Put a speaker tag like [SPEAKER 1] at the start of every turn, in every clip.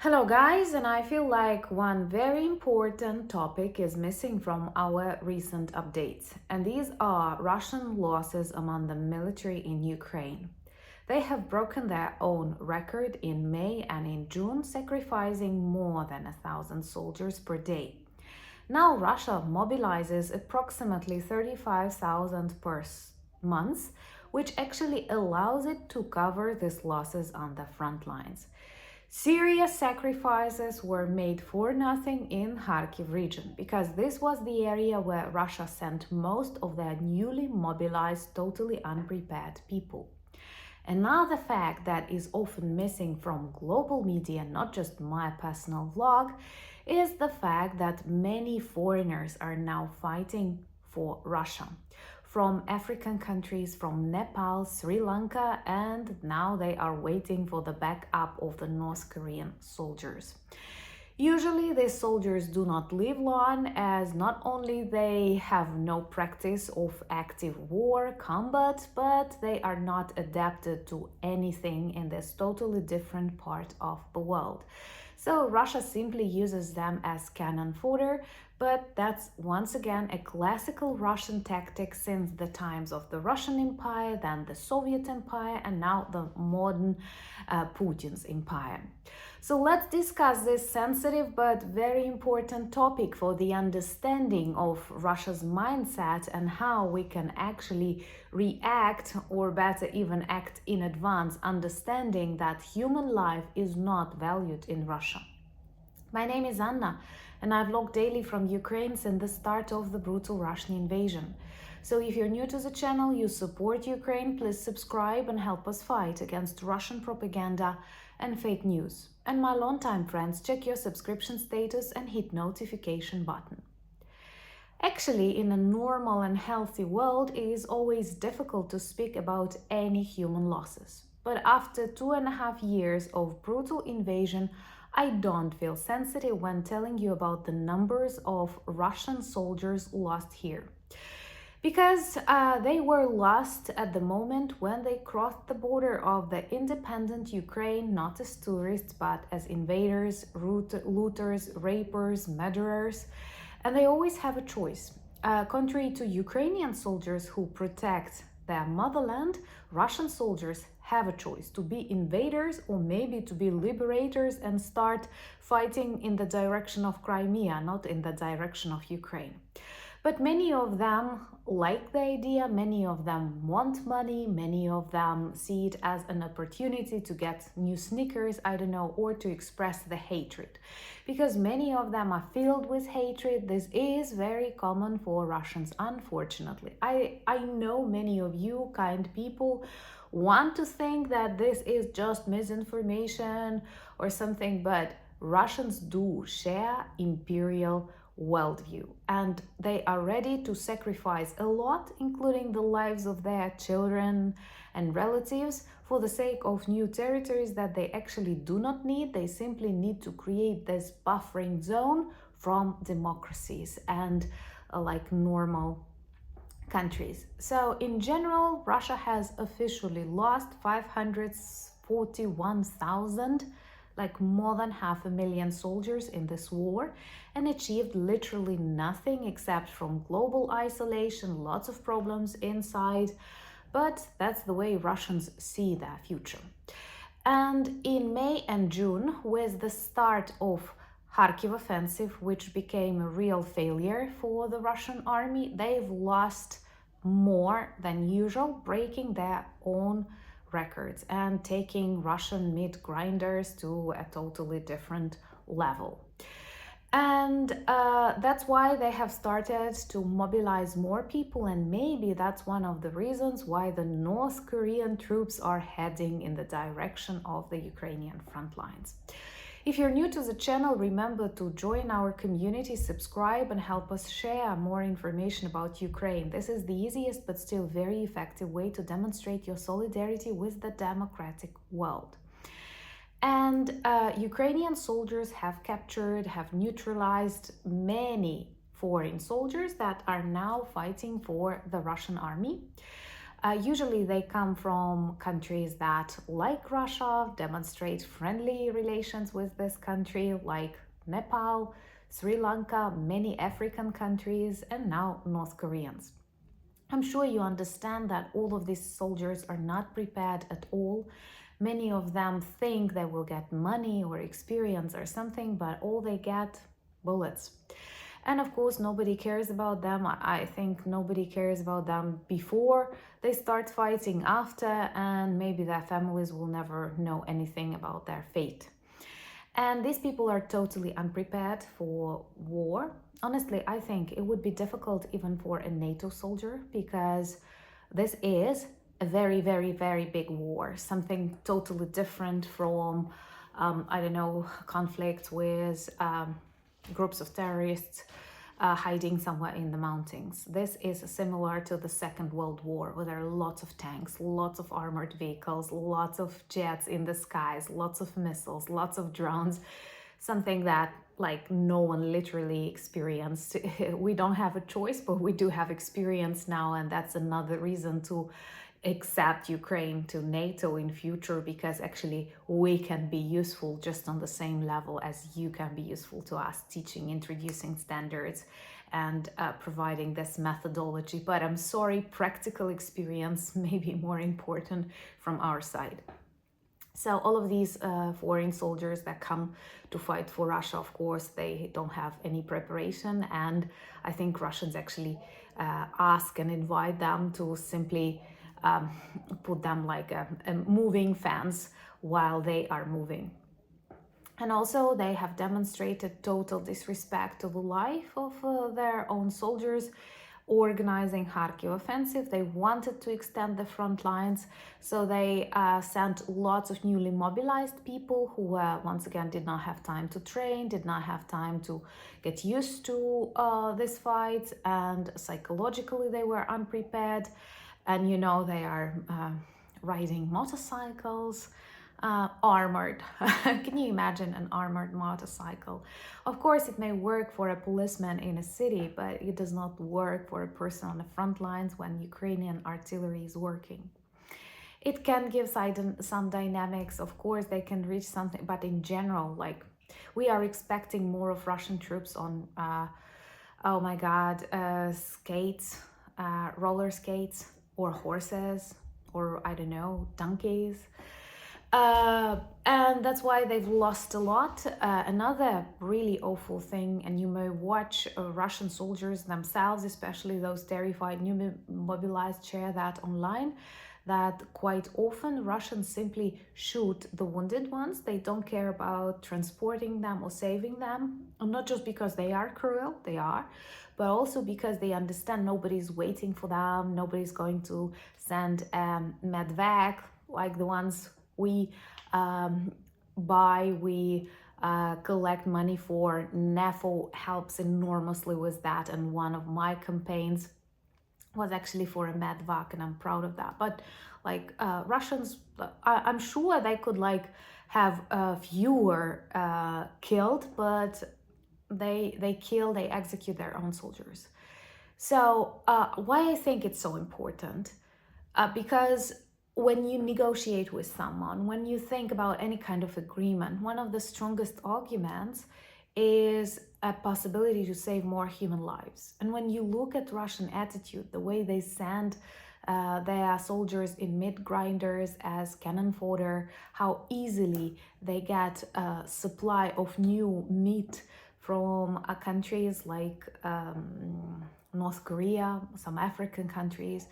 [SPEAKER 1] Hello guys, and I feel like one very important topic is missing from our recent updates, and these are Russian losses among the military in Ukraine. They have broken their own record in May and in June, sacrificing more than 1,000 soldiers per day. Now Russia mobilizes approximately 35,000 per month, which actually allows it to cover these losses on the front lines. Serious sacrifices were made for nothing in Kharkiv region because this was the area where Russia sent most of their newly mobilized, totally unprepared people. Another fact that is often missing from global media, not just my personal vlog, is the fact that many foreigners are now fighting for Russia. From African countries, from Nepal, Sri Lanka, and now they are waiting for the backup of the North Korean soldiers. Usually these soldiers do not live long, as not only they have no practice of active war combat, but they are not adapted to anything in this totally different part of the world. So Russia simply uses them as cannon fodder, but that's once again a classical Russian tactic since the times of the Russian Empire, then the Soviet Empire, and now the modern Putin's empire. So let's discuss this sensitive but very important topic for the understanding of Russia's mindset and how we can actually react, or better even act in advance, understanding that human life is not valued in Russia. My name is Anna, and I vlog daily from Ukraine since the start of the brutal Russian invasion. So if you're new to the channel, you support Ukraine, please subscribe and help us fight against Russian propaganda and fake news. And my longtime friends, check your subscription status and hit notification button. Actually, in a normal and healthy world, it is always difficult to speak about any human losses. But after 2.5 years of brutal invasion, I don't feel sensitive when telling you about the numbers of Russian soldiers lost here. Because they were lost at the moment when they crossed the border of the independent Ukraine, not as tourists, but as invaders, looters, rapers, murderers. And they always have a choice. Contrary to Ukrainian soldiers who protect their motherland, Russian soldiers have a choice to be invaders or maybe to be liberators and start fighting in the direction of Crimea, not in the direction of Ukraine. But many of them like the idea, many of them want money, many of them see it as an opportunity to get new sneakers, I don't know, or to express the hatred. Because many of them are filled with hatred. This is very common for Russians, unfortunately. I know many of you kind people want to think that this is just misinformation or something, but Russians do share imperial worldview, and they are ready to sacrifice a lot, including the lives of their children and relatives, for the sake of new territories that they actually do not need. They simply need to create this buffering zone from democracies and like normal countries. So in general, Russia has officially lost 541,000, like more than 500,000 soldiers in this war, and achieved literally nothing except from global isolation, lots of problems inside, but that's the way Russians see their future. And in May and June, with the start of Kharkiv offensive, which became a real failure for the Russian army, they've lost more than usual, breaking their own records and taking Russian meat grinders to a totally different level. And that's why they have started to mobilize more people, and maybe that's one of the reasons why the North Korean troops are heading in the direction of the Ukrainian front lines. If you're new to the channel, remember to join our community, subscribe, and help us share more information about Ukraine. This is the easiest but still very effective way to demonstrate your solidarity with the democratic world. And Ukrainian soldiers have captured, have neutralized many foreign soldiers that are now fighting for the Russian army. Usually they come from countries that, like Russia, demonstrate friendly relations with this country, like Nepal, Sri Lanka, many African countries, and now North Koreans. I'm sure you understand that all of these soldiers are not prepared at all. Many of them think they will get money or experience or something, but all they get, bullets. And of course, nobody cares about them. I think nobody cares about them before they start fighting, after, and maybe their families will never know anything about their fate. And these people are totally unprepared for war. Honestly, I think it would be difficult even for a NATO soldier, because this is a very, very, very big war, something totally different from, I don't know, conflict with groups of terrorists hiding somewhere in the mountains. This is similar to the Second World War, where there are lots of tanks, lots of armored vehicles, lots of jets in the skies, lots of missiles, lots of drones, something that like no one literally experienced. We don't have a choice, but we do have experience now, and that's another reason to accept Ukraine to NATO in future, because actually we can be useful just on the same level as you can be useful to us, teaching, introducing standards, and providing this methodology. But I'm sorry, practical experience may be more important from our side. So all of these foreign soldiers that come to fight for Russia, of course, they don't have any preparation. And I think Russians actually ask and invite them to simply put them like a moving fence while they are moving. And also they have demonstrated total disrespect to the life of their own soldiers. Organizing Kharkiv offensive, they wanted to extend the front lines, so they sent lots of newly mobilized people who once again did not have time to train, did not have time to get used to this fight, and psychologically they were unprepared. And you know, they are riding motorcycles, armored. Can you imagine an armored motorcycle? Of course, it may work for a policeman in a city, but it does not work for a person on the front lines when Ukrainian artillery is working. It can give some dynamics. Of course, they can reach something, but in general, like, we are expecting more of Russian troops on, oh my God, skates, roller skates, or horses, or I don't know, donkeys. And that's why they've lost a lot. Another really awful thing, and you may watch Russian soldiers themselves, especially those terrified new mobilized, share that online, that quite often Russians simply shoot the wounded ones. They don't care about transporting them or saving them, and not just because they are cruel, they are, but also because they understand nobody's waiting for them, nobody's going to send medvac like the ones we buy, we collect money for. NEFO helps enormously with that, and one of my campaigns was actually for a medvac, and I'm proud of that. But like Russians, I'm sure they could like have fewer killed, but they execute their own soldiers. So why I think it's so important, because when you negotiate with someone, when you think about any kind of agreement, one of the strongest arguments is a possibility to save more human lives. And when you look at Russian attitude, the way they send their soldiers in meat grinders as cannon fodder, how easily they get a supply of new meat from countries like North Korea, some African countries,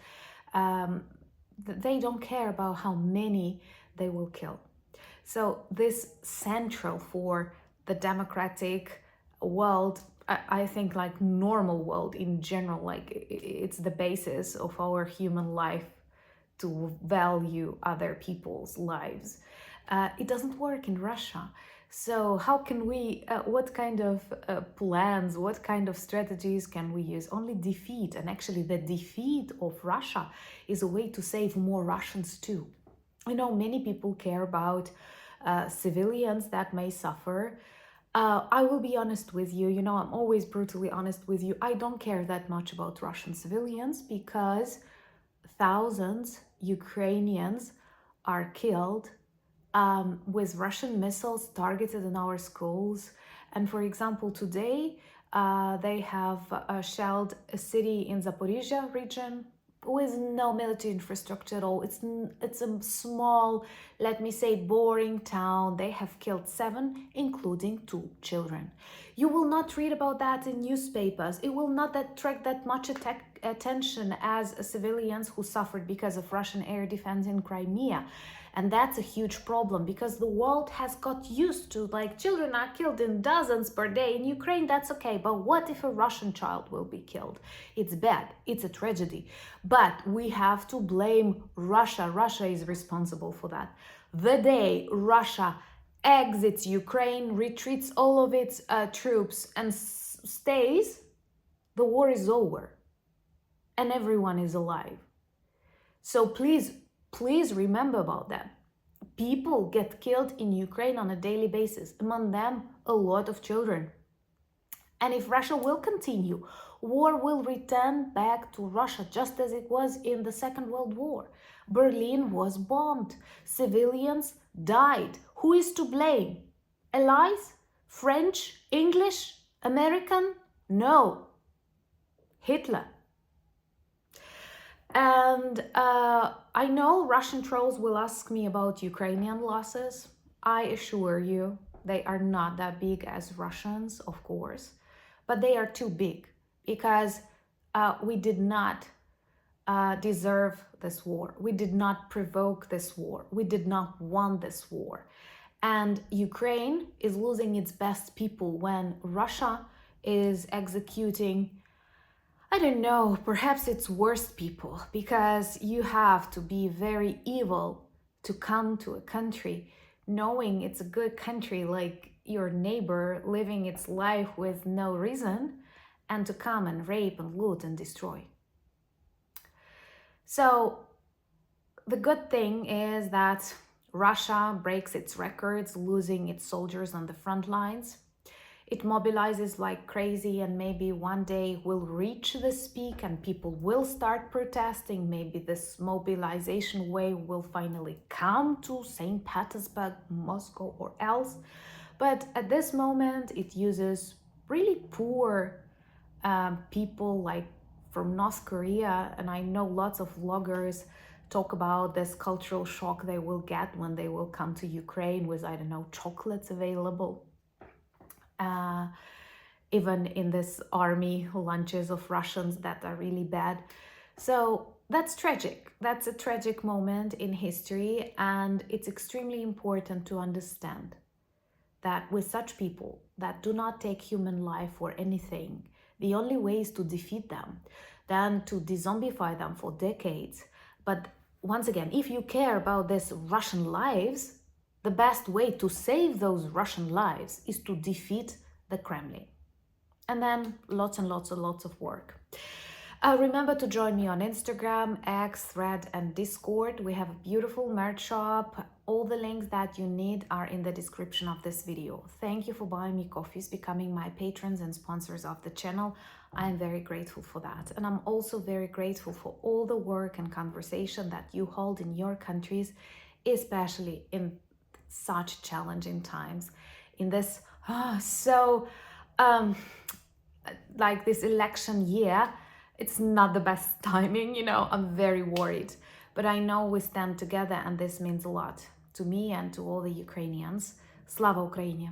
[SPEAKER 1] they don't care about how many they will kill. So this central for the democratic world, I think, like normal world in general, like it's the basis of our human life to value other people's lives. It doesn't work in Russia. So how can we, what kind of plans, what kind of strategies can we use? Only defeat. And actually the defeat of Russia is a way to save more Russians too. You know, many people care about civilians that may suffer. I will be honest with you, you know, I'm always brutally honest with you. I don't care that much about Russian civilians, because thousands Ukrainians are killed with Russian missiles targeted in our schools. And for example, today they have shelled a city in Zaporizhia region with no military infrastructure at all. It's a small, let me say, boring town. They have killed 7, including 2 children. You will not read about that in newspapers. It will not attract that much attention as civilians who suffered because of Russian air defense in Crimea. And that's a huge problem because the world has got used to, like, children are killed in dozens per day. In Ukraine, that's okay. But what if a Russian child will be killed? It's bad. It's a tragedy. But we have to blame Russia. Russia is responsible for that. The day Russia exits Ukraine, retreats all of its troops and stays, the war is over. And everyone is alive. So please remember about that. People get killed in Ukraine on a daily basis, among them a lot of children. And if Russia will continue, war will return back to Russia just as it was in the Second World War. Berlin was bombed. Civilians died. Who is to blame? Allies? French? English? American? No. Hitler. And I know Russian trolls will ask me about Ukrainian losses. I assure you, they are not that big as Russians, of course, but they are too big because we did not deserve this war. We did not provoke this war. We did not want this war. And Ukraine is losing its best people when Russia is executing, I don't know, perhaps it's worst people, because you have to be very evil to come to a country knowing it's a good country like your neighbor living its life with no reason, and to come and rape and loot and destroy. So the good thing is that Russia breaks its records, losing its soldiers on the front lines. It mobilizes like crazy, and maybe one day will reach this peak and people will start protesting. Maybe this mobilization wave will finally come to St. Petersburg, Moscow, or else. But at this moment, it uses really poor people like from North Korea. And I know lots of vloggers talk about this cultural shock they will get when they will come to Ukraine with, I don't know, chocolates available. Even in this army lunches of Russians that are really bad. So that's tragic. That's a tragic moment in history, and it's extremely important to understand that with such people that do not take human life for anything, the only way is to defeat them, then to de-zombify them for decades. But once again, if you care about these Russian lives, the best way to save those Russian lives is to defeat the Kremlin. And then lots and lots and lots of work. Remember to join me on Instagram, X, Thread, and Discord. We have a beautiful merch shop. All the links that you need are in the description of this video. Thank you for buying me coffees, becoming my patrons and sponsors of the channel. I am very grateful for that. And I'm also very grateful for all the work and conversation that you hold in your countries, especially in such challenging times. In this like this election year, it's not the best timing, you know. I'm very worried, but I know we stand together, and this means a lot to me and to all the Ukrainians. Slava Ukraini!